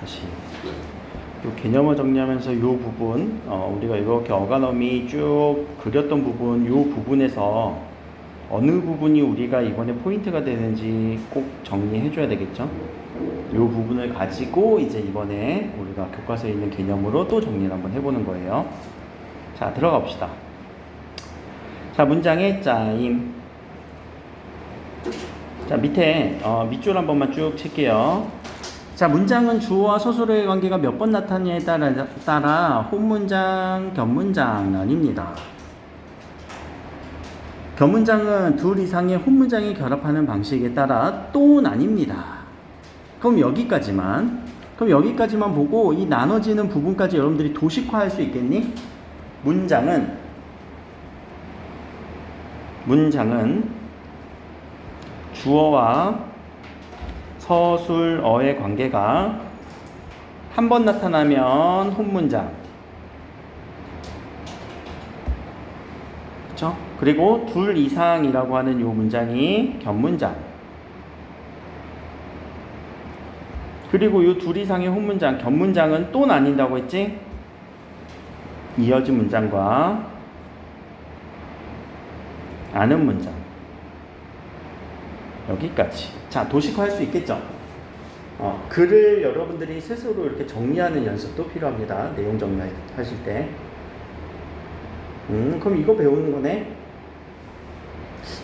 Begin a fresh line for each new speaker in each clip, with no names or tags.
다시 요 개념을 정리하면서 요 부분 우리가 이렇게 어간어미 쭉 그렸던 부분, 요 부분에서 어느 부분이 우리가 이번에 포인트가 되는지 꼭 정리해 줘야 되겠죠. 요 부분을 가지고 이제 이번에 우리가 교과서에 있는 개념으로 또 정리를 한번 해보는 거예요. 자, 들어가 봅시다. 자, 문장의 짜임. 자, 밑에 밑줄 한 번만 쭉 칠게요. 자, 문장은 주어와 서술어의 관계가 몇 번 나타나냐에 따라 혼문장, 겹문장 나뉩니다. 겹문장은 둘 이상의 혼문장이 결합하는 방식에 따라 또 나뉩니다. 그럼 여기까지만 보고 이 나눠지는 부분까지 여러분들이 도식화할 수 있겠니? 문장은 주어와 서술어의 관계가 한 번 나타나면 혼문장, 그렇죠? 그리고 둘 이상이라고 하는 이 문장이 겹문장, 그리고 이 둘 이상의 혼문장, 겹문장은 또 나뉜다고 했지? 이어진 문장과 아는 문장, 여기까지. 자, 도식화할 수 있겠죠? 글을 여러분들이 스스로 이렇게 정리하는 연습도 필요합니다. 내용 정리하실 때. 그럼 이거 배우는 거네?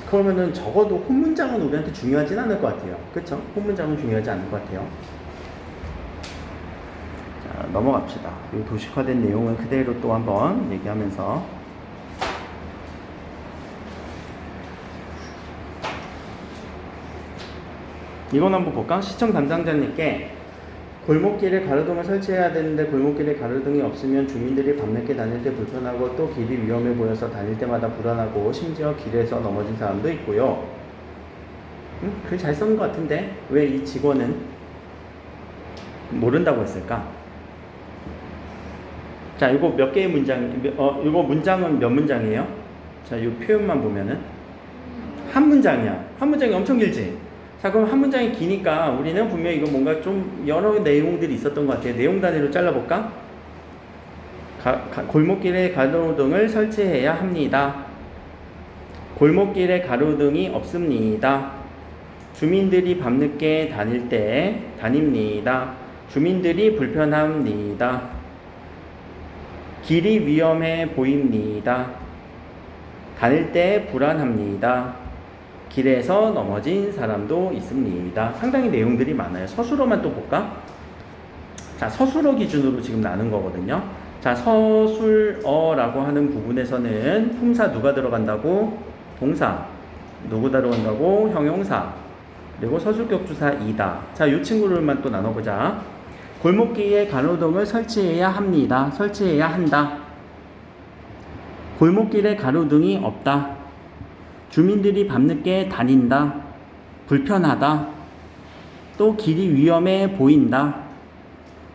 그러면은 적어도 혼문장은 우리한테 중요하진 않을 것 같아요. 그쵸? 혼문장은 중요하지 않을 것 같아요. 자, 넘어갑시다. 이 도식화된 내용은 그대로 또 한번 얘기하면서. 이건 한번 볼까? 시청 담당자님께 골목길에 가로등을 설치해야 되는데 골목길에 가로등이 없으면 주민들이 밤늦게 다닐 때 불편하고 또 길이 위험해 보여서 다닐 때마다 불안하고 심지어 길에서 넘어진 사람도 있고요. 글 잘 쓴 것 같은데 왜 이 직원은 모른다고 했을까? 자, 이거 몇 개의 문장, 이거 문장은 몇 문장이에요? 자, 이 표현만 보면은 한 문장이야. 한 문장이 엄청 길지? 자, 그럼 한 문장이 기니까 우리는 분명히 이거 뭔가 좀 여러 내용들이 있었던 것 같아요. 내용 단위로 잘라볼까? 골목길에 가로등을 설치해야 합니다. 골목길에 가로등이 없습니다. 주민들이 밤늦게 다닐 때 다닙니다. 주민들이 불편합니다. 길이 위험해 보입니다. 다닐 때 불안합니다. 길에서 넘어진 사람도 있습니다. 상당히 내용들이 많아요. 서술어만 또 볼까? 자, 서술어 기준으로 지금 나눈 거거든요. 자, 서술어라고 하는 부분에서는 품사 누가 들어간다고? 동사. 누구 들어간다고? 형용사. 그리고 서술격주사 이다. 자, 이 친구들만 또 나눠보자. 골목길에 가로등을 설치해야 합니다. 설치해야 한다. 골목길에 가로등이 없다. 주민들이 밤늦게 다닌다. 불편하다. 또 길이 위험해 보인다.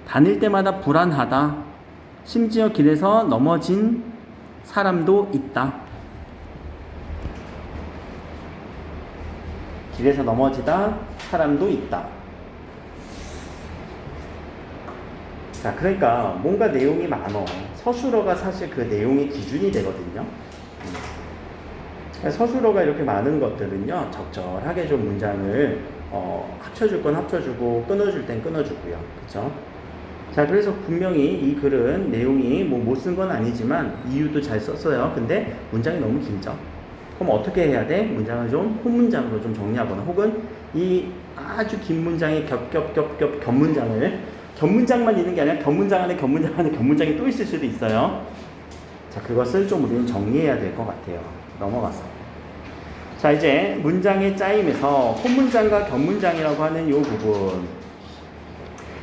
다닐 때마다 불안하다. 심지어 길에서 넘어진 사람도 있다. 길에서 넘어지다 사람도 있다. 자, 그러니까 뭔가 내용이 많어. 서술어가 사실 그 내용의 기준이 되거든요. 서술어가 이렇게 많은 것들은요, 적절하게 좀 문장을 합쳐줄 건 합쳐주고 끊어줄 땐 끊어주고요. 그쵸? 자, 그래서 분명히 이 글은 내용이 못 쓴 건 아니지만 이유도 잘 썼어요. 근데 문장이 너무 길죠. 그럼 어떻게 해야 돼? 문장을 좀 혼문장으로 좀 정리하거나 혹은 이 아주 긴 문장의 겹문장만 있는 게 아니라 겹문장 안에 겹문장이 또 있을 수도 있어요. 자, 그것을 좀 우리는 정리해야 될 것 같아요. 넘어가서. 자, 이제 문장의 짜임에서 혼문장과 겹문장이라고 하는 이 부분.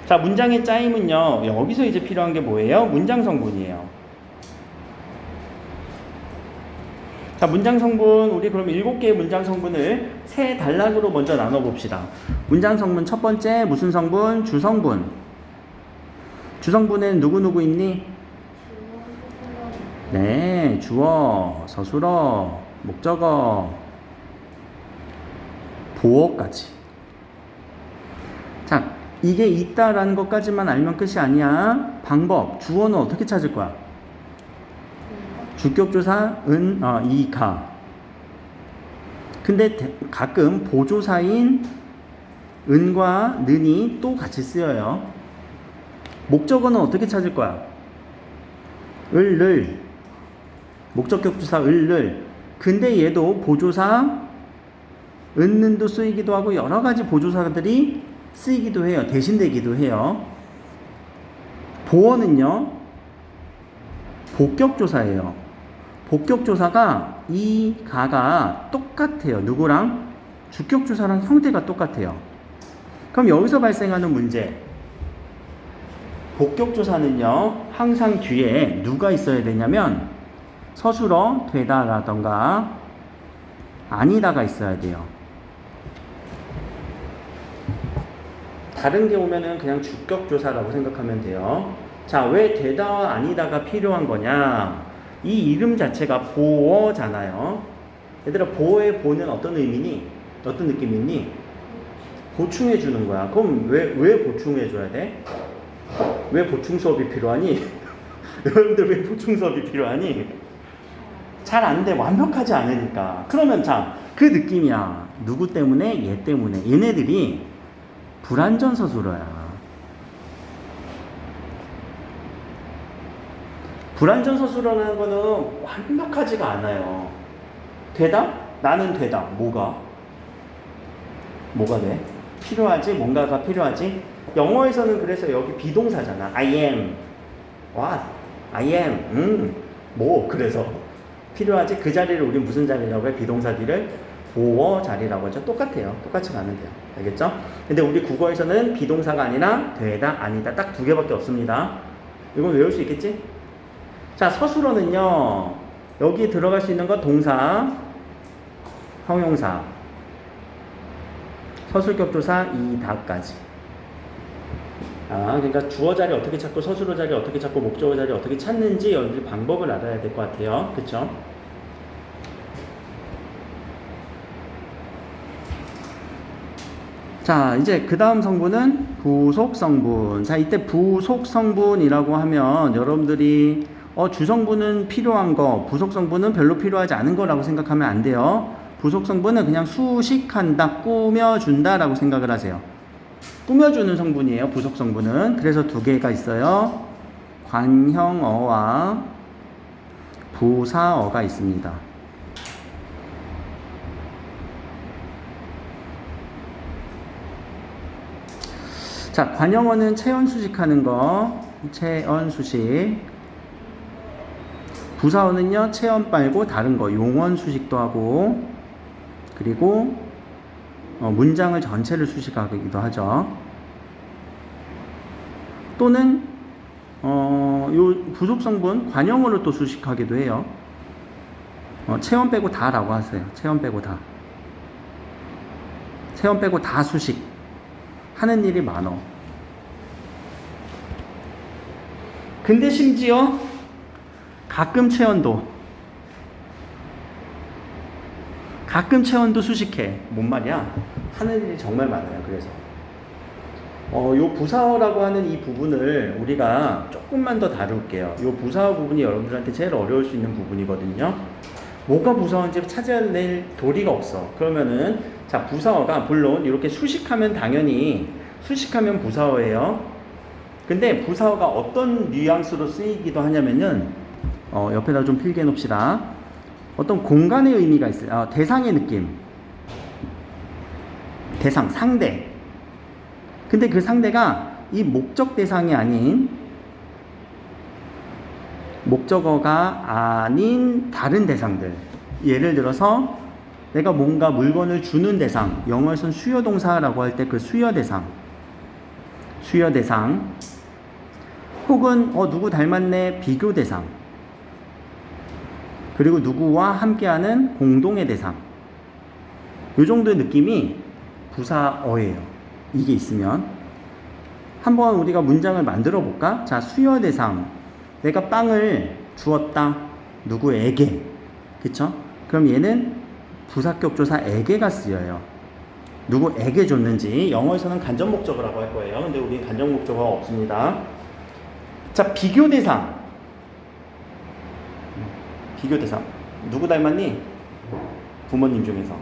자, 문장의 짜임은요, 여기서 이제 필요한 게 뭐예요? 문장 성분이에요. 자, 문장 성분, 우리 그럼 7개의 문장 성분을 세 단락으로 먼저 나눠 봅시다. 문장 성분 첫 번째, 무슨 성분? 주성분. 주성분에는 누구 있니? 네, 주어, 서술어, 목적어, 보어까지. 자, 이게 있다라는 것까지만 알면 끝이 아니야. 방법, 주어는 어떻게 찾을 거야? 주격조사 이가. 근데 가끔 보조사인 은과 는이 또 같이 쓰여요. 목적어는 어떻게 찾을 거야? 을을. 목적격조사 을을. 근데 얘도 보조사 은는도 쓰이기도 하고 여러 가지 보조사들이 쓰이기도 해요. 대신되기도 해요. 보어는요, 복격조사예요. 복격조사가 이 가가 똑같아요. 누구랑? 주격조사랑 형태가 똑같아요. 그럼 여기서 발생하는 문제. 복격조사는요, 항상 뒤에 누가 있어야 되냐면 서술어 되다라던가 아니다가 있어야 돼요. 다른 게 오면은 그냥 주격조사라고 생각하면 돼요. 자, 왜 되다와 아니다가 필요한 거냐? 이 이름 자체가 보어잖아요. 얘들아, 보어의 보는 어떤 의미니? 어떤 느낌이니? 보충해 주는 거야. 그럼 왜 보충해 줘야 돼? 왜 보충 수업이 필요하니? 여러분들 왜 보충 수업이 필요하니? 잘 안 돼. 완벽하지 않으니까. 그러면 자, 그 느낌이야. 누구 때문에? 얘 때문에. 얘네들이 불완전 서술어야. 불완전 서술어라는 거는 완벽하지가 않아요. 되다? 나는 되다. 뭐가 돼? 필요하지? 뭔가가 필요하지? 영어에서는 그래서 여기 비동사잖아. I am. What? I am. 그래서 필요하지? 그 자리를 우리 무슨 자리라고 해? 비동사 뒤를 보어 자리라고 하죠. 똑같아요. 똑같이 가면 돼요. 알겠죠? 근데 우리 국어에서는 비동사가 아니라 되다, 아니다. 딱 두 개밖에 없습니다. 이건 외울 수 있겠지? 자, 서술어는요, 여기 들어갈 수 있는 거 동사, 형용사, 서술격조사 이다까지. 그러니까 주어 자리 어떻게 찾고 서술어 자리 어떻게 찾고 목적어 자리 어떻게 찾는지 여러분들이 방법을 알아야 될 것 같아요. 그쵸? 자, 이제 그 다음 성분은 부속성분. 자, 이때 부속성분이라고 하면 여러분들이 주성분은 필요한 거, 부속성분은 별로 필요하지 않은 거라고 생각하면 안 돼요. 부속성분은 그냥 수식한다, 꾸며준다 라고 생각을 하세요. 꾸며주는 성분이에요, 부속성분은. 그래서 두 개가 있어요. 관형어와 부사어가 있습니다. 자, 관형어는 체언수식하는 거, 체언수식. 부사어는요, 체언 빨고 다른 거, 용언수식도 하고, 그리고 문장을 전체를 수식하기도 하죠. 또는 요 부속성분 관형어로 또 수식하기도 해요. 체언 빼고 다라고 하세요. 체언 빼고 다. 체언 빼고 다 수식. 하는 일이 많어. 근데 심지어 가끔 체언도 수식해. 뭔 말이야? 하는 일이 정말 많아요. 그래서 요 부사어라고 하는 이 부분을 우리가 조금만 더 다룰게요. 요 부사어 부분이 여러분들한테 제일 어려울 수 있는 부분이거든요. 뭐가 부사어인지 찾아낼 도리가 없어. 그러면은 자, 부사어가 물론 이렇게 수식하면 당연히 수식하면 부사어예요. 근데 부사어가 어떤 뉘앙스로 쓰이기도 하냐면은 옆에다 좀 필기해 놓읍시다. 어떤 공간의 의미가 있어요. 대상의 느낌. 대상, 상대. 근데 그 상대가 이 목적 대상이 아닌 목적어가 아닌 다른 대상들. 예를 들어서 내가 뭔가 물건을 주는 대상, 영어에서는 수요동사라고 할 때 그 수요 대상, 혹은 누구 닮았네 비교 대상, 그리고 누구와 함께하는 공동의 대상. 이 정도의 느낌이 부사어예요. 이게 있으면 한번 우리가 문장을 만들어 볼까? 자, 수요 대상. 내가 빵을 주었다. 누구에게. 그쵸? 그럼 얘는 부사격조사에게가 쓰여요. 누구에게 줬는지. 영어에서는 간접 목적어라고 할 거예요. 근데 우리는 간접 목적어가 없습니다. 자, 비교 대상. 비교 대상. 누구 닮았니? 부모님 중에서.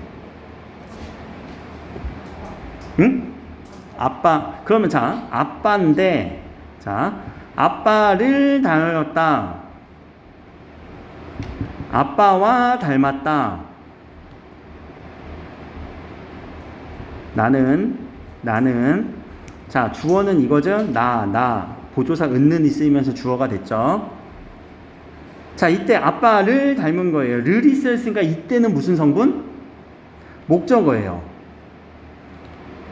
응? 아빠. 그러면 자, 아빠인데, 자, 아빠를 닮았다. 아빠와 닮았다. 나는. 자, 주어는 이거죠? 나. 보조사 은는이 쓰이면서 주어가 됐죠. 자, 이때 아빠를 닮은 거예요. 르리 쓰였으니까 이때는 무슨 성분? 목적어예요.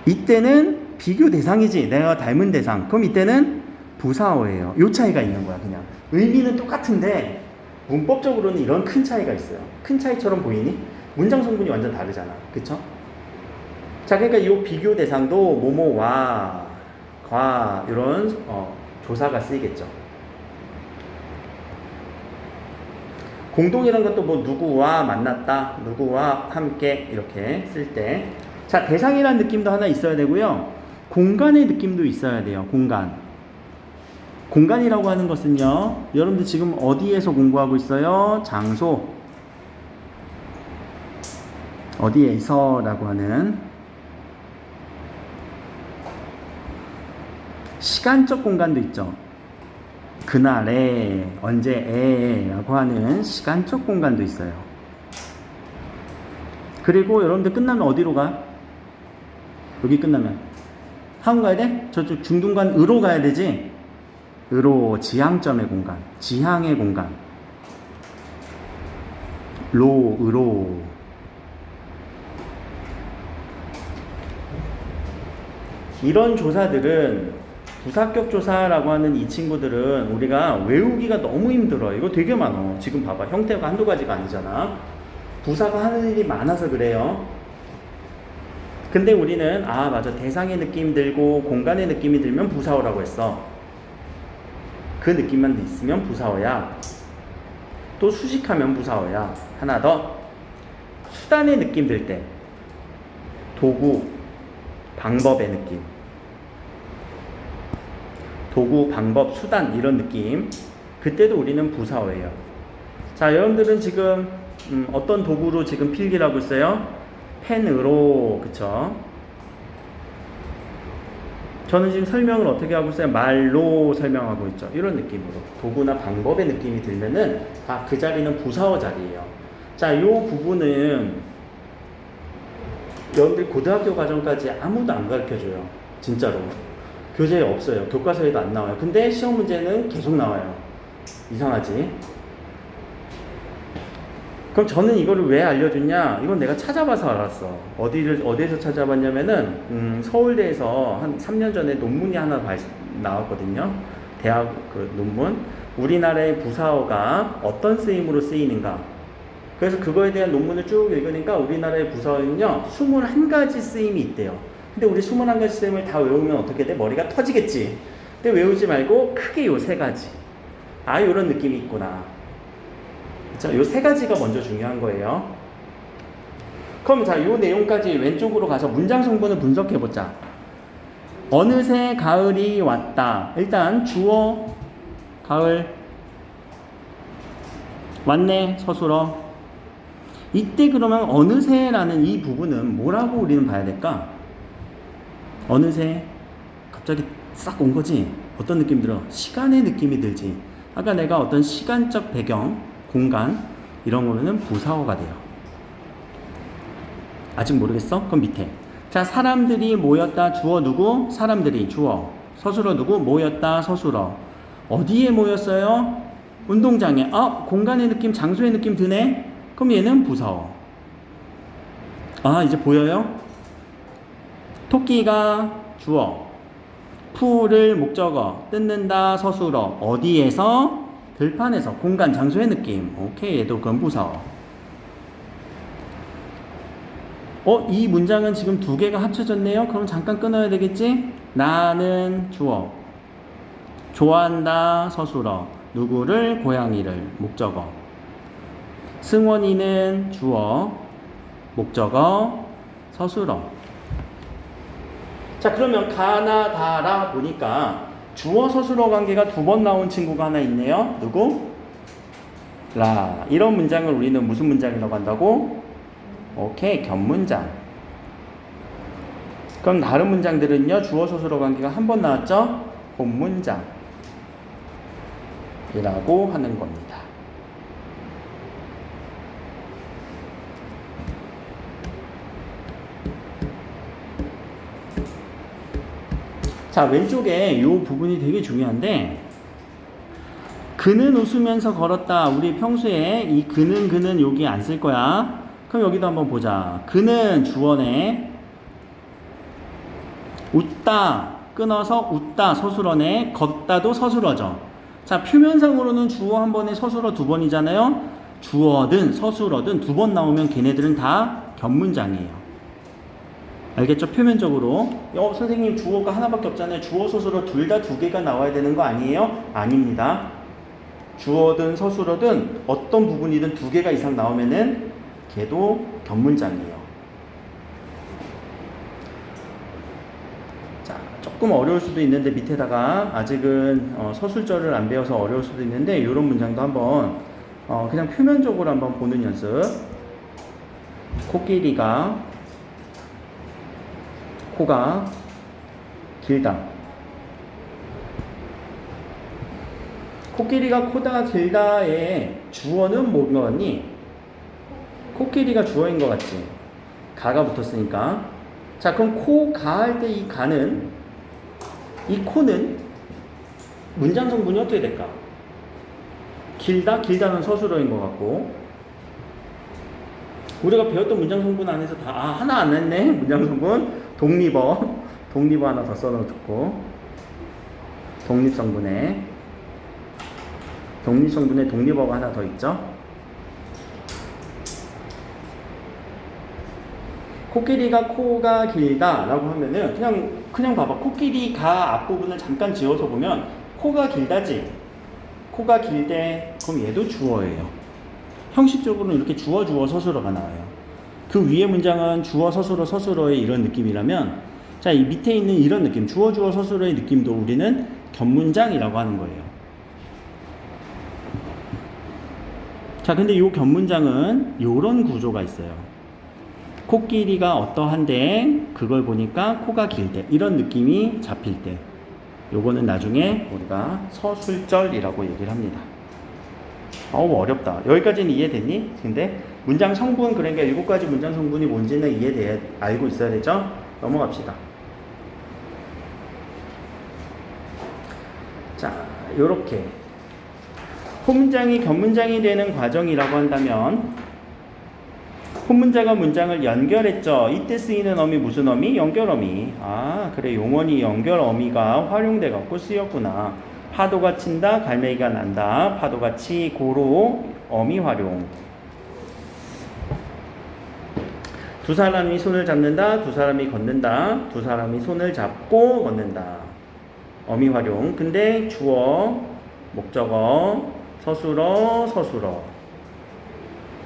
이때는 비교 대상이지. 내가 닮은 대상. 그럼 이때는 부사어예요. 요 차이가 있는 거야, 그냥. 의미는 똑같은데 문법적으로는 이런 큰 차이가 있어요. 큰 차이처럼 보이니? 문장 성분이 완전 다르잖아. 그쵸? 자, 그러니까 이 비교 대상도 뭐뭐와 과 이런 조사가 쓰이겠죠. 공동이라는 것도 뭐 누구와 만났다, 누구와 함께 이렇게 쓸 때. 자, 대상이라는 느낌도 하나 있어야 되고요. 공간의 느낌도 있어야 돼요. 공간이라고 하는 것은요, 여러분들 지금 어디에서 공부하고 있어요? 장소. 어디에서라고 하는 시간적 공간도 있죠. 그날에, 언제에 라고 하는 시간적 공간도 있어요. 그리고 여러분들 끝나면 어디로 가? 여기 끝나면 학원 가야 돼? 저쪽 중둔관으로 가야 되지? 으로, 지향점의 공간, 지향의 공간. 으로. 이런 조사들은, 부사격 조사라고 하는 이 친구들은 우리가 외우기가 너무 힘들어. 이거 되게 많어. 지금 봐봐. 형태가 한두 가지가 아니잖아. 부사가 하는 일이 많아서 그래요. 근데 우리는 맞아, 대상의 느낌 들고 공간의 느낌이 들면 부사어라고 했어. 그 느낌만 있으면 부사어야. 또 수식하면 부사어야. 하나 더, 수단의 느낌 들 때, 도구, 방법의 느낌, 도구, 방법, 수단 이런 느낌, 그때도 우리는 부사어예요. 자, 여러분들은 지금 어떤 도구로 지금 필기를 하고 있어요? 펜으로. 그쵸? 저는 지금 설명을 어떻게 하고 있어요? 말로 설명하고 있죠. 이런 느낌으로. 도구나 방법의 느낌이 들면은 그 자리는 부사어 자리예요. 자, 이 부분은 여러분들 고등학교 과정까지 아무도 안 가르쳐줘요. 진짜로. 교재에 없어요. 교과서에도 안 나와요. 근데 시험 문제는 계속 나와요. 이상하지? 그럼 저는 이거를 왜 알려줬냐? 이건 내가 찾아봐서 알았어. 어디에서 찾아봤냐면은, 서울대에서 한 3년 전에 논문이 하나 나왔거든요. 대학 그 논문. 우리나라의 부사어가 어떤 쓰임으로 쓰이는가. 그래서 그거에 대한 논문을 쭉 읽으니까 우리나라의 부사어는요, 21가지 쓰임이 있대요. 근데 우리 21가지 쓰임을 다 외우면 어떻게 돼? 머리가 터지겠지. 근데 외우지 말고 크게 요 3가지. 요런 느낌이 있구나. 자, 요 3가지가 먼저 중요한 거예요. 그럼 자, 요 내용까지 왼쪽으로 가서 문장 성분을 분석해보자. 어느새 가을이 왔다. 일단 주어, 가을, 왔네, 서술어. 이때 그러면 어느새라는 이 부분은 뭐라고 우리는 봐야 될까? 어느새 갑자기 싹 온 거지? 어떤 느낌 들어? 시간의 느낌이 들지? 아까 내가 어떤 시간적 배경, 공간 이런 거는 부사어가 돼요. 아직 모르겠어? 그럼 밑에. 자, 사람들이 모였다. 주어 누구? 사람들이 주어. 서술어 누구? 모였다. 서술어. 어디에 모였어요? 운동장에. 공간의 느낌, 장소의 느낌 드네? 그럼 얘는 부사어. 이제 보여요? 토끼가 주어. 풀을 목적어. 뜯는다. 서술어. 어디에서? 들판에서. 공간, 장소의 느낌. 오케이, 얘도 그건 부사어. 이 문장은 지금 2개가 합쳐졌네요. 그럼 잠깐 끊어야 되겠지? 나는 주어. 좋아한다. 서술어. 누구를? 고양이를. 목적어. 승원이는 주어. 목적어. 서술어. 자, 그러면 가나 다라 보니까 주어 서술어 관계가 두 번 나온 친구가 하나 있네요. 누구? 라. 이런 문장을 우리는 무슨 문장이라고 한다고? 오케이, 견문장. 그럼 다른 문장들은요, 주어 서술어 관계가 한 번 나왔죠? 본문장 이라고 하는 겁니다. 자, 왼쪽에 이 부분이 되게 중요한데, 그는 웃으면서 걸었다. 우리 평소에 이 그는 여기 안 쓸 거야. 그럼 여기도 한번 보자. 그는 주어네. 웃다 끊어서 웃다 서술어네. 걷다도 서술어죠. 자, 표면상으로는 주어 한 번에 서술어 두 번이잖아요. 주어든 서술어든 두 번 나오면 걔네들은 다 견문장이에요. 알겠죠? 표면적으로. 선생님 주어가 하나밖에 없잖아요. 주어 서술어 둘 다 두 개가 나와야 되는 거 아니에요? 아닙니다. 주어든 서술어든 어떤 부분이든 두 개가 이상 나오면은 걔도 견문장이에요. 자, 조금 어려울 수도 있는데 밑에다가 아직은 서술절을 안 배워서 어려울 수도 있는데 이런 문장도 한번 그냥 표면적으로 한번 보는 연습. 코가 길다. 코끼리가 코가 길다의 주어는 뭔 거 같니? 코끼리가 주어인 것 같지? 가가 붙었으니까. 자, 그럼 코가 할 때 이 가는, 이 코는 문장 성분이 어떻게 될까? 길다는 서술어인 것 같고, 우리가 배웠던 문장 성분 안에서 다 하나 안 했네. 문장 성분 독립어 하나 더 써놓고, 독립성분에 독립어가 하나 더 있죠. 코끼리가 코가 길다 라고 하면은 그냥 봐봐. 코끼리가 앞부분을 잠깐 지워서 보면 코가 길다지. 코가 길대. 그럼 얘도 주어예요. 형식적으로는 이렇게 주어 서술어가 나와요. 그 위에 문장은 주어 서술어의 이런 느낌이라면, 자, 이 밑에 있는 이런 느낌, 주어 서술어의 느낌도 우리는 견문장이라고 하는 거예요. 자, 근데 이 견문장은 이런 구조가 있어요. 코끼리가 어떠한데 그걸 보니까 코가 길대, 이런 느낌이 잡힐 때 요거는 나중에 우리가 서술절이라고 얘기를 합니다. 어렵다. 여기까지는 이해됐니? 근데 문장 성분, 그러니까 7가지 문장 성분이 뭔지는 알고 있어야 되죠? 넘어갑시다. 자, 요렇게 본문장이 견문장이 되는 과정이라고 한다면, 본문자가 문장을 연결했죠. 이때 쓰이는 어미 무슨 어미? 연결어미. 그래, 용언이 연결어미가 활용돼 갖고 쓰였구나. 파도가 친다, 갈매기가 난다. 파도가 치고로 어미 활용. 두 사람이 손을 잡는다, 두 사람이 걷는다. 두 사람이 손을 잡고 걷는다. 어미 활용. 근데 주어, 목적어,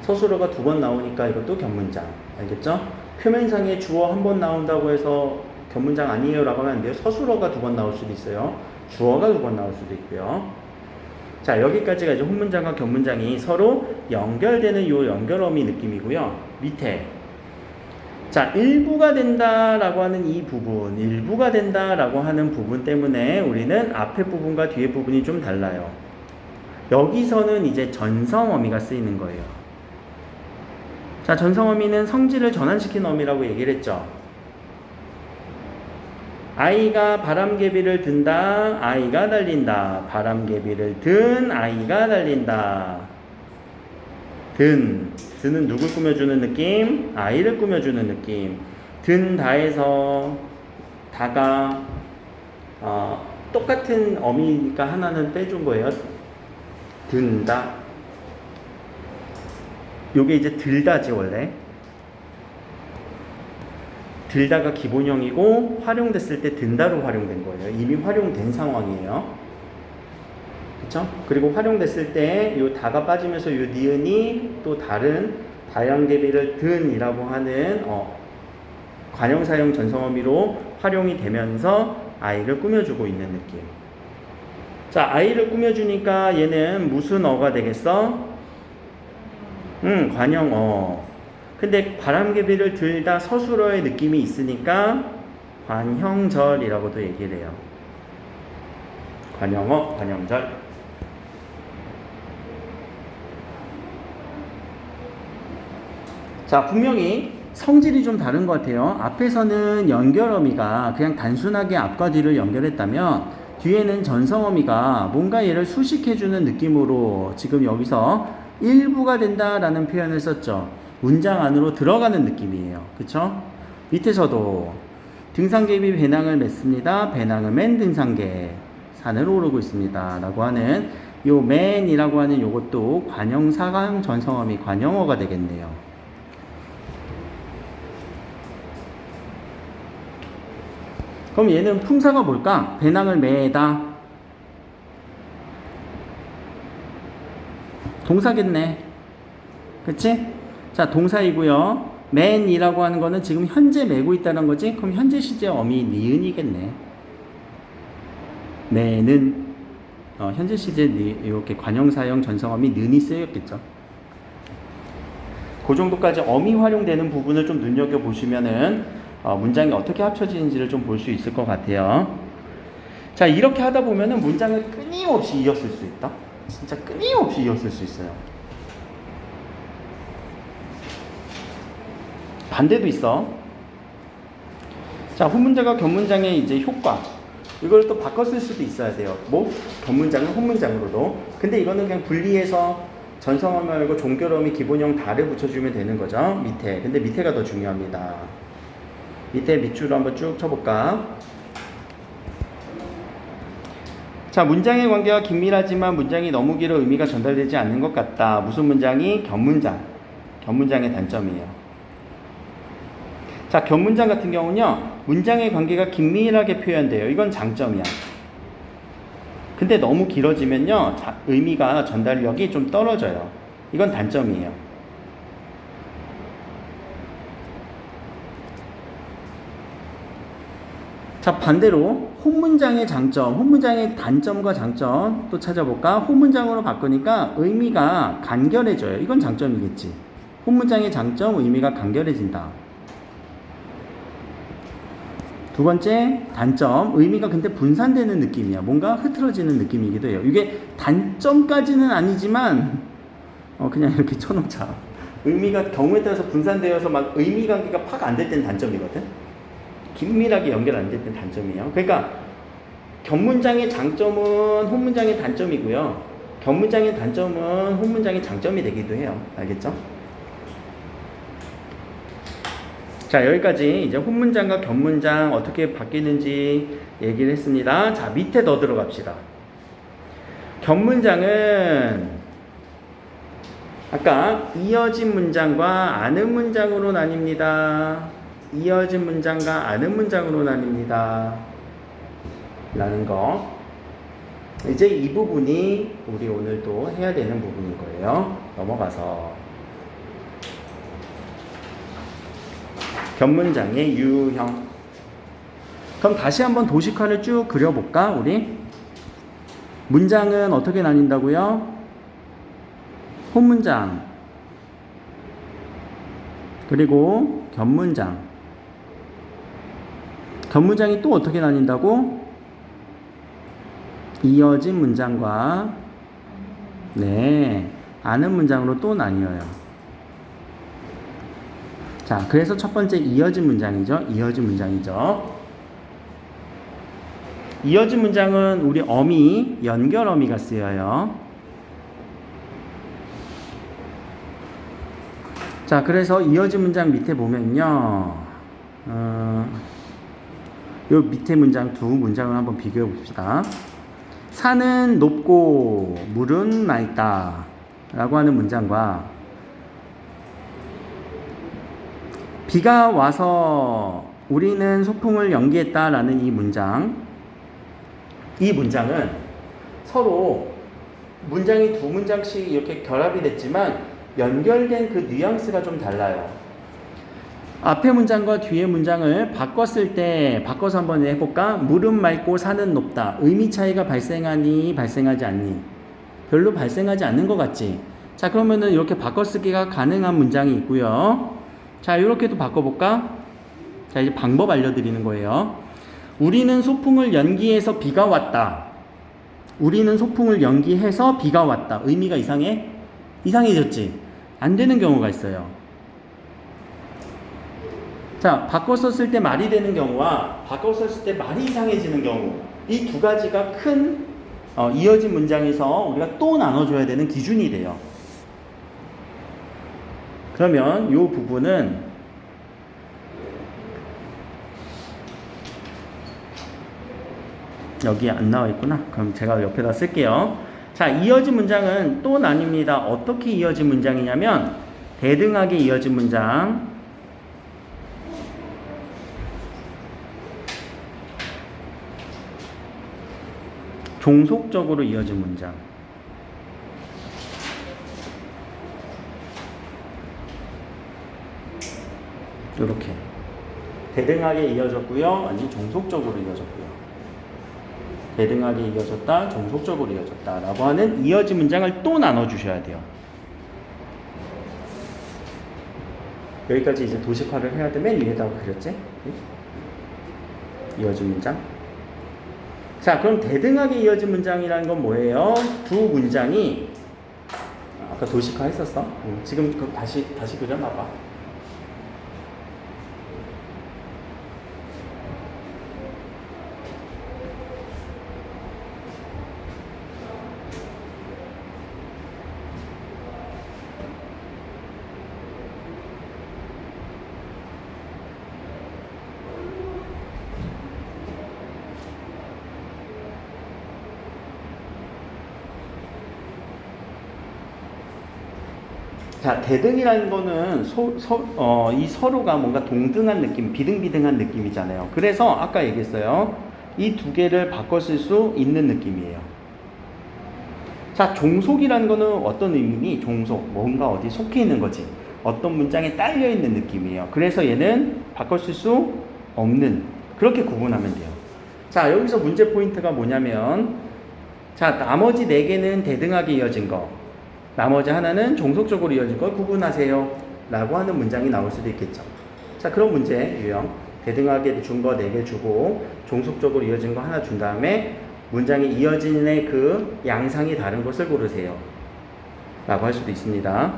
서술어가 두 번 나오니까 이것도 견문장. 알겠죠? 표면상에 주어 한 번 나온다고 해서 견문장 아니에요 라고 하면 안 돼요. 서술어가 두 번 나올 수도 있어요. 주어가 두 번 나올 수도 있고요. 자, 여기까지가 이제 혼문장과 견문장이 서로 연결되는 요 연결어미 느낌이고요. 밑에, 자, 일부가 된다라고 하는 이 부분, 일부가 된다라고 하는 부분 때문에 우리는 앞에 부분과 뒤에 부분이 좀 달라요. 여기서는 이제 전성어미가 쓰이는 거예요. 자, 전성어미는 성질을 전환시킨 어미라고 얘기를 했죠. 아이가 바람개비를 든다, 아이가 달린다. 바람개비를 든 아이가 달린다. 드는 누굴 꾸며주는 느낌? 아이를 꾸며주는 느낌. 든다에서 다가 똑같은 어미니까 하나는 빼준 거예요. 든다. 요게 이제 들다지 원래. 들다가 기본형이고 활용됐을 때 든다로 활용된 거예요. 이미 활용된 상황이에요. 그쵸? 그리고 활용됐을 때 요 다가 빠지면서 요 니은이 또 다른 바람개비를 든이라고 하는 관형사형 전성어미로 활용이 되면서 아이를 꾸며주고 있는 느낌. 자, 아이를 꾸며주니까 얘는 무슨 어가 되겠어? 관형어. 근데 바람개비를 들다 서술어의 느낌이 있으니까 관형절이라고도 얘기를 해요. 관형어, 관형절. 자, 분명히 성질이 좀 다른 것 같아요. 앞에서는 연결어미가 그냥 단순하게 앞과 뒤를 연결했다면 뒤에는 전성어미가 뭔가 얘를 수식해주는 느낌으로 지금 여기서 일부가 된다라는 표현을 썼죠. 문장 안으로 들어가는 느낌이에요. 그쵸? 밑에서도 등산개비 배낭을 맸습니다. 배낭을 맨 등산개 산을 오르고 있습니다. 라고 하는 요 맨이라고 하는 요것도 관형사강 전성어미 관형어가 되겠네요. 그럼 얘는 품사가 뭘까? 배낭을 매다. 동사겠네. 그치? 자, 동사이고요. 맨이라고 하는 거는 지금 현재 매고 있다는 거지? 그럼 현재 시제 어미 니은이겠네. 매는 현재 시제 이렇게 관형사형 전성어미 는이 쓰였겠죠. 그 정도까지 어미 활용되는 부분을 좀 눈여겨보시면은 문장이 어떻게 합쳐지는지를 좀 볼 수 있을 것 같아요. 자, 이렇게 하다 보면은 문장을 끊임없이 이었을 수 있다. 진짜 끊임없이 이었을 수 있어요. 반대도 있어. 자, 후문자가 견문장의 이제 효과. 이걸 또 바꿔 쓸 수도 있어야 돼요. 뭐? 견문장을 혼문장으로도. 근데 이거는 그냥 분리해서 전성어미 말고 종결어미 기본형 다를 붙여주면 되는 거죠. 밑에. 근데 밑에가 더 중요합니다. 밑에 밑줄로 한번 쭉 쳐볼까? 자, 문장의 관계가 긴밀하지만 문장이 너무 길어 의미가 전달되지 않는 것 같다. 무슨 문장이? 견문장. 견문장의 단점이에요. 자, 견문장 같은 경우는요, 문장의 관계가 긴밀하게 표현돼요. 이건 장점이야. 근데 너무 길어지면요, 의미가 전달력이 좀 떨어져요. 이건 단점이에요. 자, 반대로 혼문장의 장점, 혼문장의 단점과 장점 또 찾아볼까? 혼문장으로 바꾸니까 의미가 간결해져요. 이건 장점이겠지. 혼문장의 장점, 의미가 간결해진다. 두 번째, 단점, 의미가 근데 분산되는 느낌이야. 뭔가 흐트러지는 느낌이기도 해요. 이게 단점까지는 아니지만 그냥 이렇게 쳐놓자. 의미가 경우에 따라서 분산되어서 막 의미 관계가 파악 안 될 때는 단점이거든. 긴밀하게 연결 안 될 때는 단점이에요. 그러니까 견문장의 장점은 혼문장의 단점이고요. 견문장의 단점은 혼문장의 장점이 되기도 해요. 알겠죠? 자, 여기까지 이제 혼문장과 견문장 어떻게 바뀌는지 얘기를 했습니다. 자, 밑에 더 들어갑시다. 견문장은 아까 이어진 문장과 아는 문장으로 나뉩니다. 이어진 문장과 아는 문장으로 나뉩니다. 라는 거. 이제 이 부분이 우리 오늘 또 해야 되는 부분인 거예요. 넘어가서. 견문장의 유형. 그럼 다시 한번 도식화를 쭉 그려볼까, 우리? 문장은 어떻게 나뉜다고요? 혼문장. 그리고 견문장. 견문장이 또 어떻게 나뉜다고? 이어진 문장과 아는 문장으로 또 나뉘어요. 자, 그래서 첫 번째 이어진 문장이죠. 이어진 문장이죠. 이어진 문장은 우리 어미, 연결 어미가 쓰여요. 자, 그래서 이어진 문장 밑에 보면요. 요 밑에 문장 두 문장을 한번 비교해 봅시다. 산은 높고 물은 맑다 라고 하는 문장과 비가 와서 우리는 소풍을 연기했다 라는 이 문장은 서로 문장이 두 문장씩 이렇게 결합이 됐지만 연결된 그 뉘앙스가 좀 달라요. 앞에 문장과 뒤에 문장을 바꿨을 때 바꿔서 한번 해볼까? 물은 맑고 산은 높다. 의미 차이가 발생하니 발생하지 않니? 별로 발생하지 않는 것 같지? 자, 그러면은 이렇게 바꿔쓰기가 가능한 문장이 있고요. 자, 이렇게도 바꿔볼까? 자, 이제 방법 알려드리는 거예요. 우리는 소풍을 연기해서 비가 왔다. 우리는 소풍을 연기해서 비가 왔다. 의미가 이상해? 이상해졌지? 안 되는 경우가 있어요. 자, 바꿔 썼을 때 말이 되는 경우와 바꿔 썼을 때 말이 이상해지는 경우, 이 두 가지가 큰 이어진 문장에서 우리가 또 나눠줘야 되는 기준이 돼요. 그러면 이 부분은 여기 안 나와 있구나. 그럼 제가 옆에다 쓸게요. 자, 이어진 문장은 또 나뉩니다. 어떻게 이어진 문장이냐면 대등하게 이어진 문장, 종속적으로 이어진 문장. 이렇게 대등하게 이어졌고요. 아니 종속적으로 이어졌고요. 대등하게 이어졌다, 종속적으로 이어졌다 라고 하는 이어진 문장을 또 나눠주셔야 돼요. 여기까지 이제 도식화를 해야 되면 위에다가 그렸지? 이어진 문장. 자, 그럼 대등하게 이어진 문장이라는 건 뭐예요? 두 문장이 아까 도식화 했었어? 지금 다시 그려놔봐. 자, 대등이라는 거는 이 서로가 뭔가 동등한 느낌, 비등비등한 느낌이잖아요. 그래서 아까 얘기했어요. 이 두 개를 바꿔 쓸 수 있는 느낌이에요. 자, 종속이라는 거는 어떤 의미니? 종속, 뭔가 어디 속해 있는 거지. 어떤 문장에 딸려 있는 느낌이에요. 그래서 얘는 바꿔 쓸 수 없는, 그렇게 구분하면 돼요. 자, 여기서 문제 포인트가 뭐냐면, 자, 나머지 네 개는 대등하게 이어진 거, 나머지 하나는 종속적으로 이어진 걸 구분하세요 라고 하는 문장이 나올 수도 있겠죠. 자, 그런 문제 유형, 대등하게 준 거 4개 주고 종속적으로 이어진 거 하나 준 다음에 문장이 이어진의 그 양상이 다른 것을 고르세요 라고 할 수도 있습니다.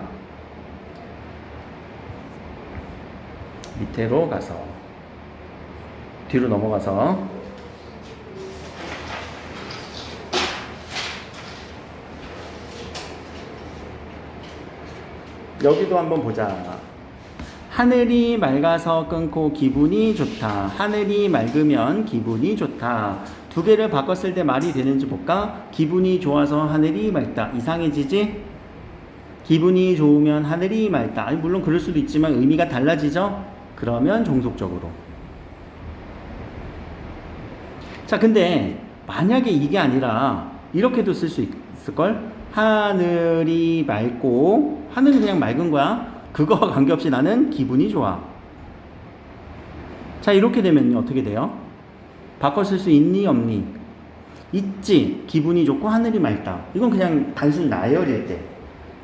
밑으로 가서 뒤로 넘어가서 여기도 한번 보자. 하늘이 맑아서 끊고 기분이 좋다. 하늘이 맑으면 기분이 좋다. 두 개를 바꿨을 때 말이 되는지 볼까? 기분이 좋아서 하늘이 맑다. 이상해지지? 기분이 좋으면 하늘이 맑다. 아니, 물론 그럴 수도 있지만 의미가 달라지죠? 그러면 종속적으로. 자, 근데 만약에 이게 아니라 이렇게도 쓸 수 있을걸? 하늘이 맑고, 하늘이 그냥 맑은 거야. 그거와 관계없이 나는 기분이 좋아. 자, 이렇게 되면 어떻게 돼요? 바꿔 쓸 수 있니 없니? 있지. 기분이 좋고 하늘이 맑다. 이건 그냥 단순 나열일 때.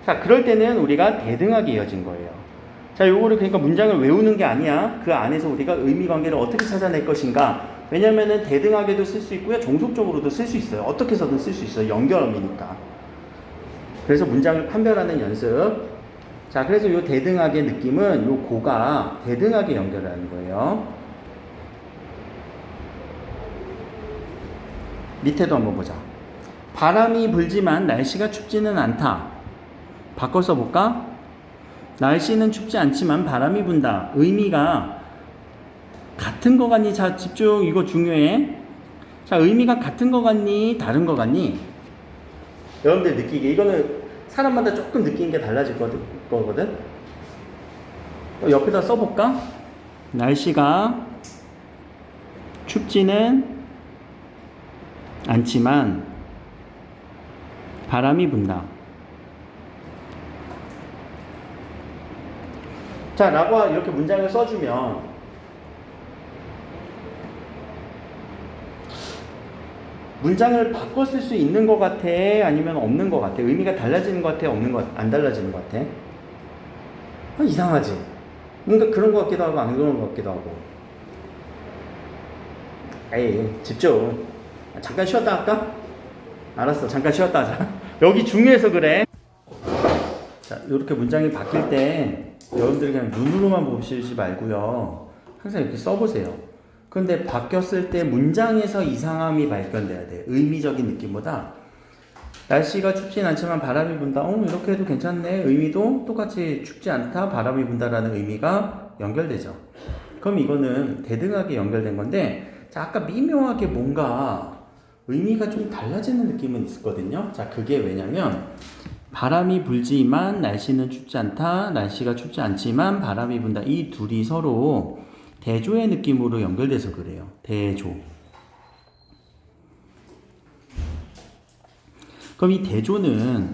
자, 그럴 때는 우리가 대등하게 이어진 거예요. 자, 요거를 그러니까 문장을 외우는 게 아니야. 그 안에서 우리가 의미 관계를 어떻게 찾아낼 것인가. 왜냐면은 대등하게도 쓸 수 있고요. 종속적으로도 쓸 수 있어요. 어떻게 해서든 쓸 수 있어요. 연결음이니까. 그래서 문장을 판별하는 연습. 자, 그래서 이 대등하게 느낌은 이 고가 대등하게 연결하는 거예요. 밑에도 한번 보자. 바람이 불지만 날씨가 춥지는 않다. 바꿔 써볼까? 날씨는 춥지 않지만 바람이 분다. 의미가 같은 거 같니? 자, 집중. 이거 중요해. 자, 의미가 같은 거 같니? 다른 거 같니? 여러분들 느끼기, 이거는 사람마다 조금 느끼는 게 달라질 거거든. 옆에다 써볼까? 날씨가 춥지는 않지만 바람이 분다. 자, 라고 이렇게 문장을 써주면 문장을 바꿔 쓸 수 있는 것 같아? 아니면 없는 것 같아? 의미가 달라지는 것 같아? 없는 것 같아? 안 달라지는 것 같아? 이상하지? 뭔가 그런 것 같기도 하고 안 그런 것 같기도 하고. 에이, 집중. 잠깐 쉬었다 할까? 알았어, 잠깐 쉬었다 하자. 여기 중요해서 그래. 자, 이렇게 문장이 바뀔 때 여러분들이 그냥 눈으로만 보시지 말고요, 항상 이렇게 써보세요. 그런데 바뀌었을 때 문장에서 이상함이 발견돼야 돼. 의미적인 느낌보다 날씨가 춥진 않지만 바람이 분다. 이렇게 해도 괜찮네. 의미도 똑같이 춥지 않다, 바람이 분다라는 의미가 연결되죠. 그럼 이거는 대등하게 연결된 건데, 자, 아까 미묘하게 뭔가 의미가 좀 달라지는 느낌은 있었거든요. 자, 그게 왜냐면 바람이 불지만 날씨는 춥지 않다, 날씨가 춥지 않지만 바람이 분다. 이 둘이 서로 대조의 느낌으로 연결돼서 그래요. 대조. 그럼 이 대조는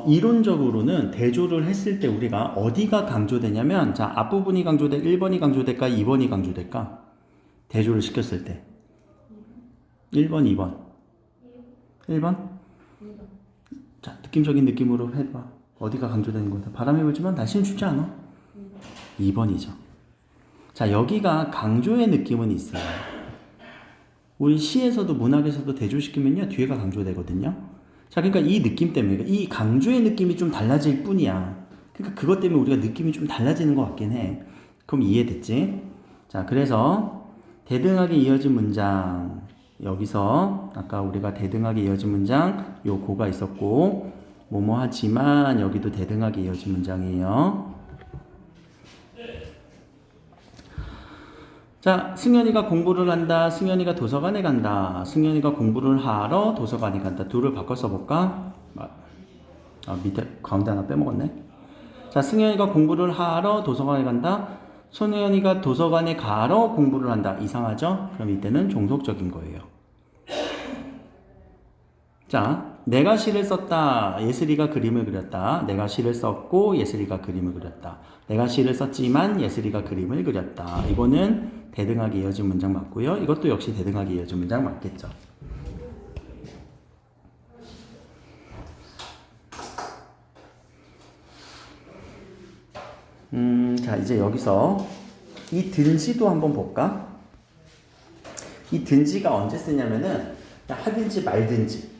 이론적으로는 대조를 했을 때 우리가 어디가 강조되냐면, 자, 앞부분이 강조돼 1번이 강조될까 2번이 강조될까? 대조를 시켰을 때 1번 2번 1번? 자, 느낌적인 느낌으로 해봐. 어디가 강조되는 거다? 바람이 불지만 날씨는 춥지 않아? 2번이죠. 자, 여기가 강조의 느낌은 있어요. 우리 시에서도 문학에서도 대조시키면요, 뒤에가 강조되거든요. 자, 그러니까 이 느낌 때문에, 이 강조의 느낌이 좀 달라질 뿐이야. 그러니까 그것 때문에 우리가 느낌이 좀 달라지는 것 같긴 해. 그럼 이해됐지? 자, 그래서 대등하게 이어진 문장, 여기서 아까 우리가 대등하게 이어진 문장 요 고가 있었고, 뭐뭐 하지만 여기도 대등하게 이어진 문장이에요. 자, 승현이가 공부를 한다, 승현이가 도서관에 간다, 승현이가 공부를 하러 도서관에 간다. 둘을 바꿔 써볼까? 밑에 가운데 하나 빼먹었네. 자, 승현이가 공부를 하러 도서관에 간다, 손혜연이가 도서관에 가러 공부를 한다. 이상하죠? 그럼 이때는 종속적인 거예요. 자, 내가 시를 썼다, 예슬이가 그림을 그렸다. 내가 시를 썼고 예슬이가 그림을 그렸다. 내가 시를 썼지만 예슬이가 그림을 그렸다. 이거는 대등하게 이어진 문장 맞고요. 이것도 역시 대등하게 이어진 문장 맞겠죠. 자, 이제 여기서 이 든지도 한번 볼까? 이 든지가 언제 쓰냐면은 하든지 말든지,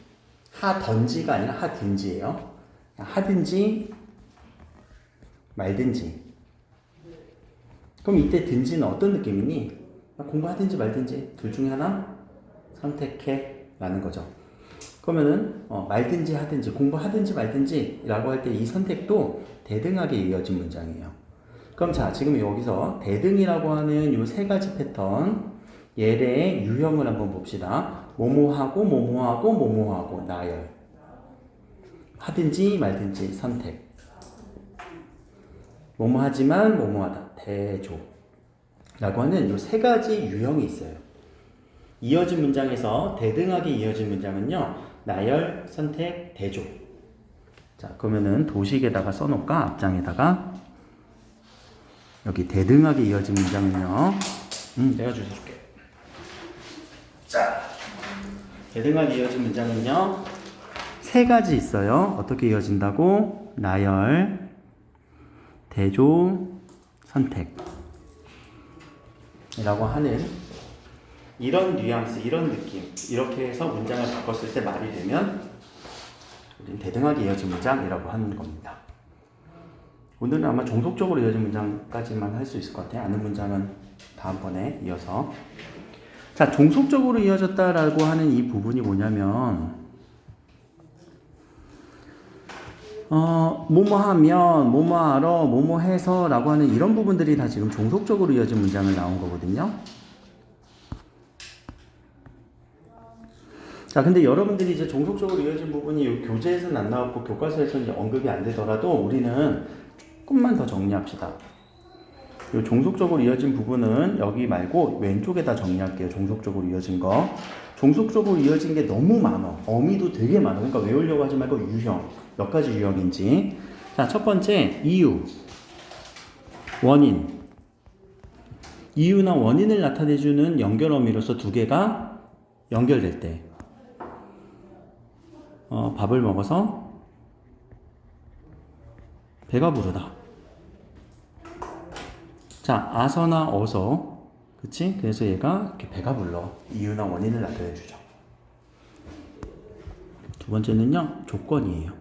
하던지가 아니라 하든지예요. 하든지 말든지. 그럼 이때 든지는 어떤 느낌이니? 공부하든지 말든지 둘 중에 하나 선택해 라는 거죠. 그러면은 말든지 하든지, 공부하든지 말든지 라고 할 때 이 선택도 대등하게 이어진 문장이에요. 그럼 자, 지금 여기서 대등이라고 하는 요 세 가지 패턴, 예래의 유형을 한번 봅시다. 뭐뭐하고 뭐뭐하고 뭐뭐하고 나열, 하든지 말든지 선택, 뭐뭐하지만 뭐뭐하다 대조 라고 하는 요 세 가지 유형이 있어요. 이어진 문장에서 대등하게 이어진 문장은요, 나열, 선택, 대조. 자, 그러면은 도식에다가 써놓을까? 앞장에다가. 여기 대등하게 이어진 문장은요, 내가 주워줄게. 자, 대등하게 이어진 문장은요, 세 가지 있어요. 어떻게 이어진다고? 나열, 대조, 선택 이라고 하는 이런 뉘앙스, 이런 느낌, 이렇게 해서 문장을 바꿨을 때 말이 되면 우린 대등하게 이어진 문장이라고 하는 겁니다. 오늘은 아마 종속적으로 이어진 문장까지만 할 수 있을 것 같아요. 아는 문장은 다음번에 이어서. 자, 종속적으로 이어졌다라고 하는 이 부분이 뭐냐면, 뭐뭐하면, 뭐뭐하러, 뭐뭐해서 라고 하는 이런 부분들이 다 지금 종속적으로 이어진 문장을 나온 거거든요. 자, 근데 여러분들이 이제 종속적으로 이어진 부분이 교재에서는 안 나왔고 교과서에서는 이제 언급이 안 되더라도 우리는 조금만 더 정리합시다. 이 종속적으로 이어진 부분은 여기 말고 왼쪽에다 정리할게요. 종속적으로 이어진 거. 종속적으로 이어진 게 너무 많아. 어미도 되게 많아. 그러니까 외우려고 하지 말고 유형. 몇 가지 유형인지. 자, 첫 번째, 이유. 원인. 이유나 원인을 나타내주는 연결어미로서 두 개가 연결될 때 밥을 먹어서 배가 부르다. 자, 아서나 어서, 그치? 그래서 얘가 이렇게 배가 불러. 이유나 원인을 나타내주죠. 두 번째는요, 조건이에요.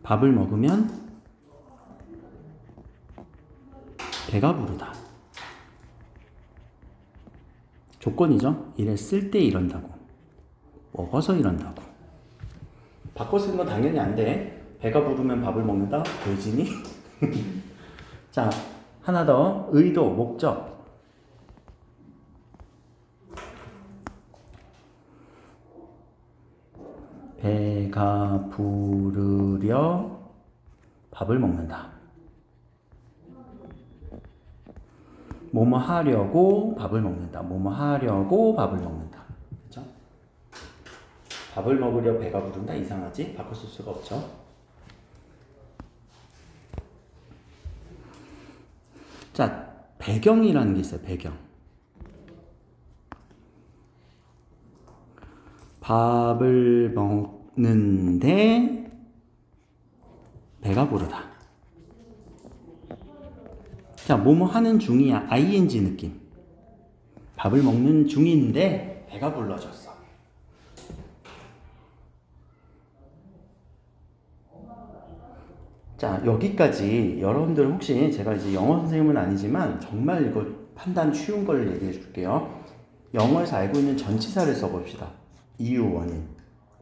밥을 먹으면 배가 부르다. 조건이죠. 이랬을 때 이런다고. 먹어서 이런다고. 바꿔 쓰는 건 당연히 안 돼. 배가 부르면 밥을 먹는다? 돼지니? 자, 하나 더. 의도, 목적. 배가 부르려 밥을 먹는다. 뭐뭐 하려고 밥을 먹는다. 뭐뭐 하려고 밥을 먹는다. 그렇죠? 밥을 먹으려 배가 부른다? 이상하지? 바꿔 쓸 수가 없죠. 자, 배경이라는 게 있어요. 배경. 밥을 먹는데 배가 부르다. 자, 뭐뭐 하는 중이야. ing 느낌. 밥을 먹는 중인데 배가 불러졌어. 자, 여기까지 여러분들 혹시 제가 이제 영어 선생님은 아니지만 정말 이거 판단 쉬운 걸 얘기해 줄게요. 영어에서 알고 있는 전치사를 써봅시다. 이유, 원인.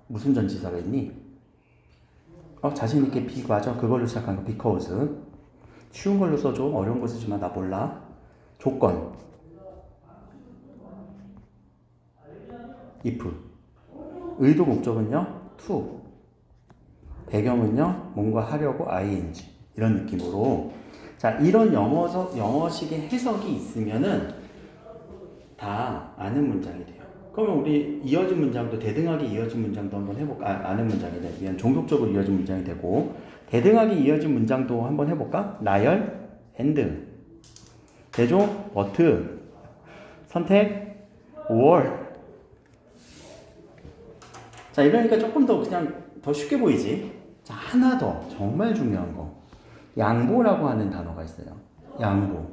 무슨 전치사가 있니? 자신 있게 be 맞아. 그걸로 시작한 거 because. 쉬운 걸로 써줘. 어려운 거 쓰지 마. 나 몰라. 조건. if. 의도 목적은요? to. 배경은요? 뭔가 하려고 ing. 이런 느낌으로. 자, 이런 영어식의 해석이 있으면은 다 아는 문장이 돼요. 그러면 우리 이어진 문장도 대등하게 이어진 문장도 한번 해볼까? 아는 문장이네. 미안. 종속적으로 이어진 문장이 되고 대등하게 이어진 문장도 한번 해볼까? 나열, and, 대조, but, 선택, or. 자, 이러니까 조금 더 그냥 더 쉽게 보이지? 자, 하나 더 정말 중요한 거. 양보라고 하는 단어가 있어요. 양보.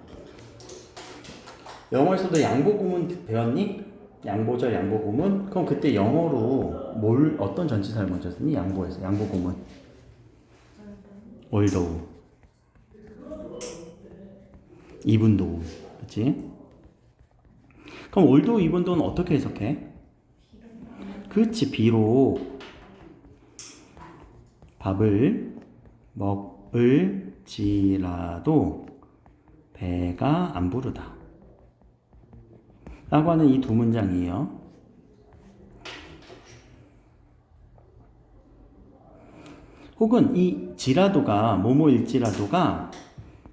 영어에서도 양보 구문 배웠니? 양보절, 양보 구문? 그럼 그때 영어로 어떤 전치사를 먼저 쓰니? 양보에서. 양보 구문. although. even though. 그치? 그럼 although, even though는 어떻게 해석해? 그렇지, 비록 밥을 먹을지라도 배가 안 부르다. 라고 하는 이 두 문장이에요. 혹은 이 지라도가 뭐뭐일지라도가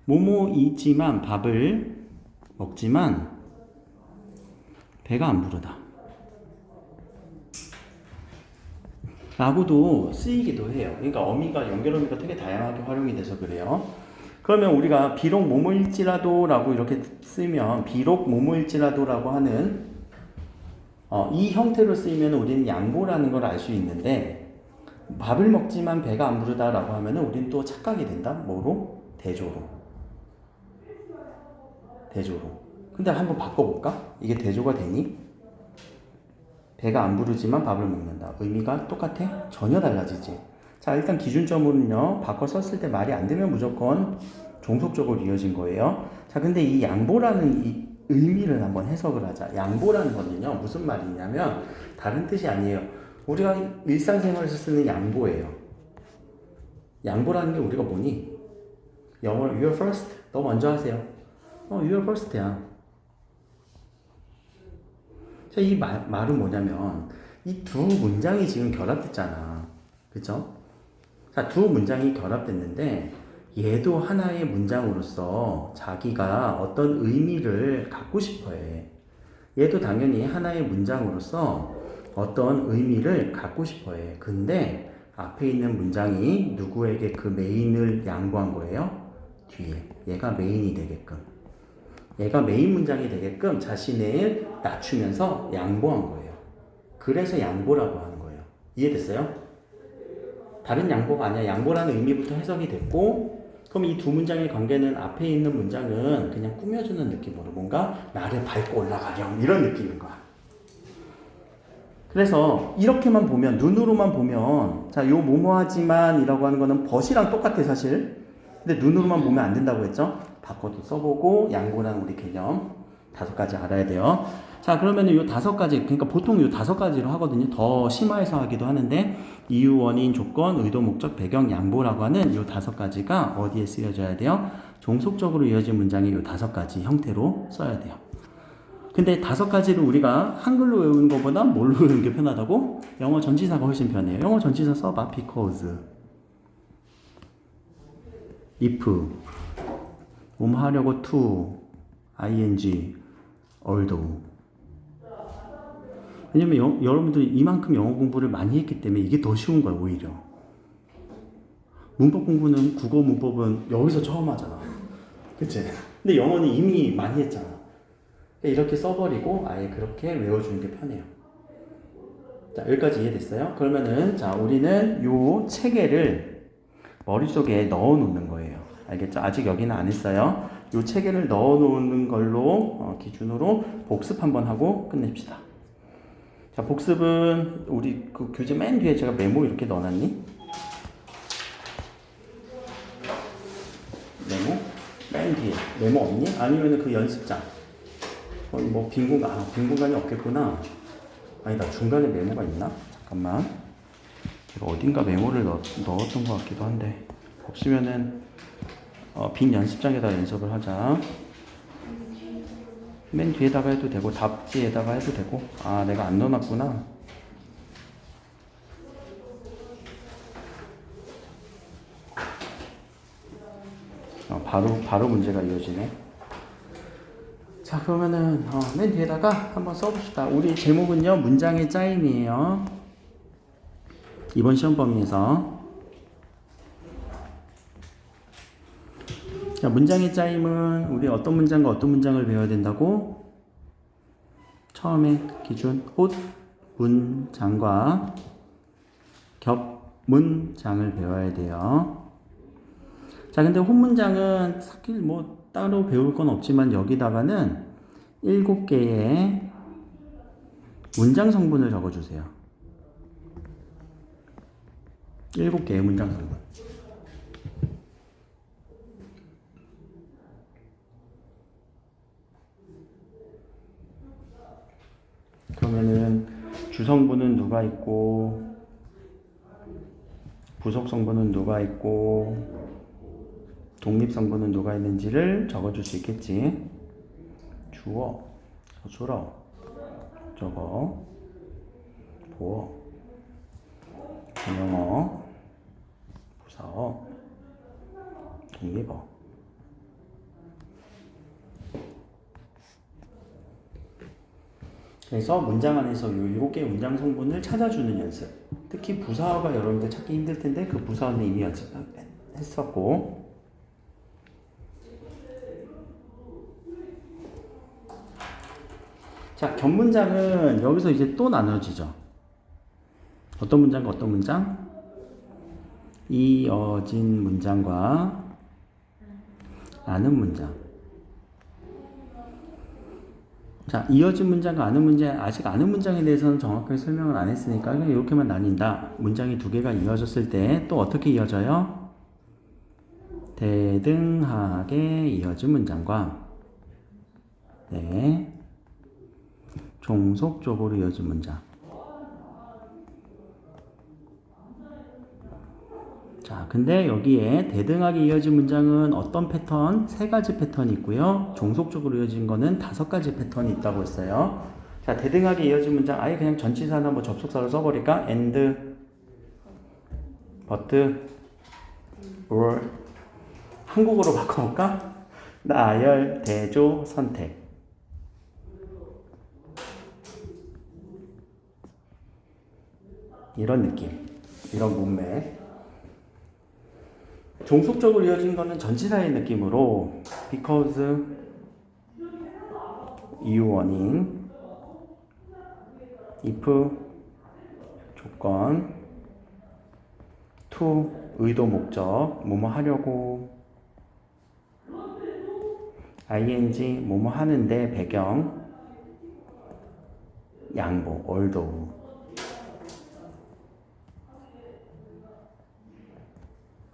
뭐뭐이지만 밥을 먹지만 배가 안 부르다. 라고도 쓰이기도 해요. 그러니까 연결어미가 되게 다양하게 활용이 돼서 그래요. 그러면 우리가 비록 뭐뭐일지라도 라고 이렇게 쓰면 비록 뭐뭐일지라도 라고 하는 이 형태로 쓰이면 우리는 양보라는 걸 알 수 있는데 밥을 먹지만 배가 안 부르다 라고 하면 우리는 또 착각이 된다. 뭐로? 대조로. 근데 한번 바꿔볼까? 이게 대조가 되니? 배가 안 부르지만 밥을 먹는다. 의미가 똑같아? 전혀 달라지지. 자, 일단 기준점으로는요. 바꿔 썼을 때 말이 안 되면 무조건 종속적으로 이어진 거예요. 자, 근데 이 양보라는 이 의미를 한번 해석을 하자. 양보라는 거는요. 무슨 말이냐면 다른 뜻이 아니에요. 우리가 일상생활에서 쓰는 양보예요. 양보라는 게 우리가 뭐니? 영어로 you're first. 너 먼저 하세요. you're first야. 자, 이 말은 뭐냐면 이 두 문장이 지금 결합됐잖아. 그쵸? 자, 두 문장이 결합됐는데 얘도 하나의 문장으로서 자기가 어떤 의미를 갖고 싶어 해. 얘도 당연히 하나의 문장으로서 어떤 의미를 갖고 싶어 해. 근데 앞에 있는 문장이 누구에게 그 메인을 양보한 거예요? 뒤에. 얘가 메인이 되게끔. 얘가 메인 문장이 되게끔 자신을 낮추면서 양보한 거예요. 그래서 양보라고 하는 거예요. 이해됐어요? 다른 양보가 아니야. 양보라는 의미부터 해석이 됐고, 그럼 이 두 문장의 관계는 앞에 있는 문장은 그냥 꾸며주는 느낌으로 뭔가 나를 밟고 올라가렴 이런 느낌인 거야. 그래서 이렇게만 보면, 눈으로만 보면, 자, 요 뭐뭐하지만 이라고 하는 거는 벗이랑 똑같아 사실. 근데 눈으로만 보면 안 된다고 했죠. 바꿔도 써보고 양보라는 우리 개념 5가지 알아야 돼요. 자, 그러면 요 5가지, 그러니까 보통 요 5가지로 하거든요. 더 심화해서 하기도 하는데, 이유, 원인, 조건, 의도, 목적, 배경, 양보라고 하는 요 5가지가 어디에 쓰여져야 돼요? 종속적으로 이어진 문장의 요 5가지 형태로 써야 돼요. 근데 5가지를 우리가 한글로 외우는 것보다 뭘로 외우는 게 편하다고? 영어 전치사가 훨씬 편해요. 영어 전치사 써봐. because, if, 하려고 to, ing, although. 왜냐면 여러분들이 이만큼 영어 공부를 많이 했기 때문에 이게 더 쉬운 거야, 오히려. 문법 공부는, 국어 문법은 여기서 처음 하잖아. 그치? 근데 영어는 이미 많이 했잖아. 이렇게 써버리고 아예 그렇게 외워주는 게 편해요. 자, 여기까지 이해됐어요? 그러면은, 자, 우리는 요 체계를 머릿속에 넣어 놓는 거예요. 알겠죠? 아직 여기는 안 했어요. 요 체계를 넣어 놓는 걸로 기준으로 복습 한번 하고 끝냅시다. 자, 복습은 우리 그 교재 맨 뒤에 제가 메모 이렇게 넣어놨니? 메모? 맨 뒤에 메모 없니? 아니면 그 연습장 거기 뭐 빈 공간이 없겠구나. 아니다, 중간에 메모가 있나? 잠깐만, 제가 어딘가 메모를 넣었던 것 같기도 한데 없으면은 빈 연습장에다 연습을 하자. 맨 뒤에다가 해도 되고 답지에다가 해도 되고. 아, 내가 안 넣어놨구나. 바로 문제가 이어지네. 자, 그러면은 맨 뒤에다가 한번 써봅시다. 우리 제목은요, 문장의 짜임이에요. 이번 시험 범위에서. 자, 문장의 짜임은 우리 어떤 문장과 어떤 문장을 배워야 된다고? 처음에 기준 홑 문장과 겹 문장을 배워야 돼요. 자, 근데 홑 문장은 사실 뭐 따로 배울 건 없지만 여기다가는 7개의 문장 성분을 적어주세요. 7개의 문장 성분. 그러면은 주성분은 누가 있고, 부속성분은 누가 있고, 독립성분은 누가 있는지를 적어줄 수 있겠지. 주어, 서술어, 적어, 보어, 분영어, 부사어, 독립어. 그래서 문장 안에서 이 7개의 문장 성분을 찾아주는 연습. 특히 부사어가 여러분들 찾기 힘들 텐데 그 부사어는 이미 연습했었고. 자, 겹문장은 여기서 이제 또 나눠지죠. 어떤 문장과 어떤 문장? 이어진 문장과 아는 문장. 자, 이어진 문장과 아는 문장, 아직 아는 문장에 대해서는 정확하게 설명을 안 했으니까 그냥 이렇게만 나뉜다. 문장이 2개가 이어졌을 때 또 어떻게 이어져요? 대등하게 이어진 문장과 종속적으로 이어진 문장. 자, 근데 여기에 대등하게 이어진 문장은 어떤 패턴? 3가지 패턴이 있고요. 종속적으로 이어진 거는 5가지 패턴이 있다고 했어요. 자, 대등하게 이어진 문장 아예 그냥 전치사나 뭐 접속사를 써버릴까? and, but, or. 한국어로 바꿔볼까? 나열, 대조, 선택. 이런 느낌. 이런 문맥. 종속적으로 이어진 거는 전치사의 느낌으로 because 이유 원인 if 조건 to 의도 목적 뭐뭐 하려고 ing 뭐뭐 하는데 배경 양보 although.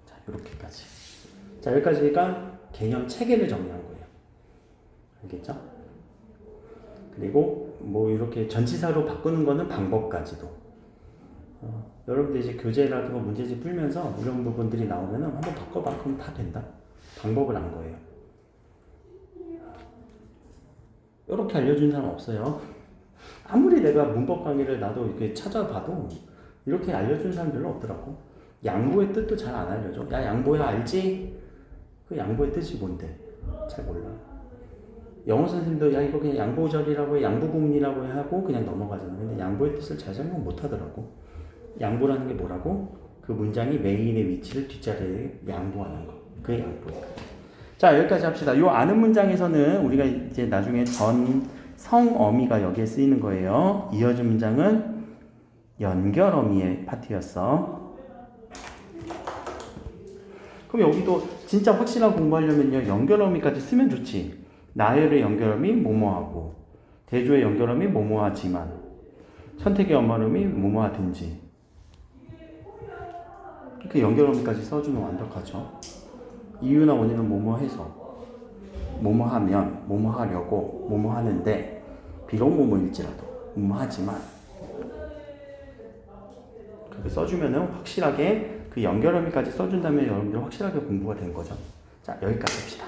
자 이렇게까지. 자 여기까지가 개념 체계를 정리한 거예요. 알겠죠? 그리고 뭐 이렇게 전치사로 바꾸는 거는 방법까지도. 여러분들 이제 교재라든가 문제집 풀면서 이런 부분들이 나오면은 한번 바꿔봐. 그럼 다 된다. 방법을 안 거예요. 이렇게 알려준 사람 없어요. 아무리 내가 문법 강의를 나도 이렇게 찾아봐도 이렇게 알려준 사람 별로 없더라고. 양보의 뜻도 잘 안 알려줘. 야 양보야 알지? 그 양보의 뜻이 뭔데? 잘 몰라. 영어 선생님도 야 이거 그냥 양보절이라고 해, 양보구문이라고 하고 그냥 넘어가잖아. 근데 양보의 뜻을 잘 설명 못 하더라고. 양보라는 게 뭐라고? 그 문장이 메인의 위치를 뒷자리에 양보하는 거. 그게 양보야. 자 여기까지 합시다. 요 아는 문장에서는 우리가 이제 나중에 성어미가 여기에 쓰이는 거예요. 이어진 문장은 연결어미의 파트였어. 그럼 여기도 진짜 확실하게 공부하려면요 연결어미까지 쓰면 좋지. 나열의 연결어미 뭐뭐하고 대조의 연결어미 뭐뭐하지만 선택의 연결어미 뭐뭐하든지 그 연결어미까지 써주면 완벽하죠. 이유나 원인은 뭐뭐해서 뭐뭐하면 뭐뭐하려고 뭐뭐하는데 비록 뭐뭐일지라도 뭐뭐하지만 그렇게 써주면은 확실하게 그 연결어미까지 써준다면 여러분들 확실하게 공부가 된 거죠. 자 여기까지 합시다.